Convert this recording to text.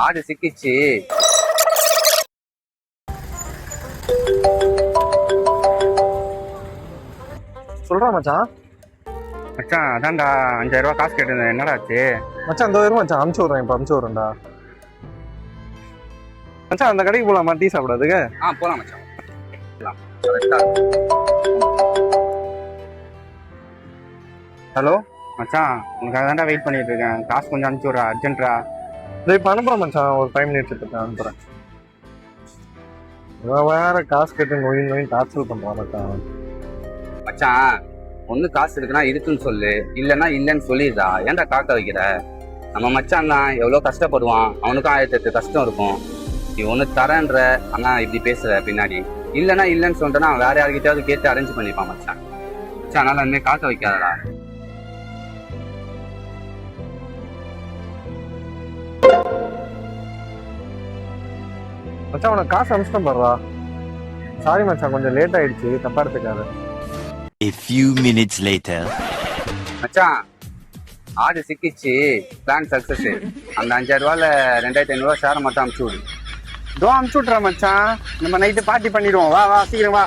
ஆடு சிக்கிச்சு. சொல்றா மச்சான். மச்சான் அதான்டா 5000 ரூபா காசு கேட்டிருந்தேன், என்னடா ஆச்சு? மச்சான் இந்த வரும் மச்சான், அனுப்பிச்சு விட்றேன், இப்போ அனுப்பிச்சு விட்றேன்டா. மச்சான் அந்த கடைக்கு போலாமா டீ சாப்பிடாதுக்கு? போலாம் மச்சான். ஹலோ மச்சான், உனக்காக தான்டா வெயிட் பண்ணிட்டு இருக்கேன். காசு கொஞ்சம் அனுப்பிச்சு விட்றா, அர்ஜென்ட்ரா. இப்போ அனுப்புறேன் மச்சான், ஒரு 5 minutes கிட்ட அனுப்புறேன். வேற காசு கேட்டு நோயின் டார்ச்சல் பண்றான் மச்சான். மச்சான் ஒண்ணு காசு இருக்குன்னா இருக்குன்னு சொல்லு, இல்லைன்னா இல்லைன்னு சொல்லிடுறா. ஏன்டா காக்க வைக்கிற? நம்ம மச்சான் தான் எவ்வளவு கஷ்டப்படுவான், அவனுக்கும் 1008 கஷ்டம் இருக்கும். நீ ஒண்ணு தரன்ற, ஆனா இப்படி பேசுற பின்னாடி. இல்லைன்னா இல்லைன்னு சொல்லிட்டேன்னா அவன் வேற யாருக்கிட்டையாவது கேட்டு அரேஞ்ச் பண்ணிப்பான் மச்சான். மச்சான் அதனால இனிமே காக்க வைக்காதடா. மச்சான் உனக்கு காசு அனுப்பிச்சிட்டேன் பாருடா. சாரி மச்சான், கொஞ்சம் லேட் ஆயிடுச்சு, தப்பா எடுத்துக்காத. A few minutes later. மச்சான் ஆடு சிக்கிச்சு, பிளான் சக்சஸ். அந்த 5000 ரூபால 2500 ரூபா ஷேரை மட்டும் அனுப்பிச்சு விடு. அனுப்பிச்சு விட்றேன் மச்சான், நம்ம நைட்டு பார்ட்டி பண்ணிடுவோம். வா வா சீக்கிரம் வா.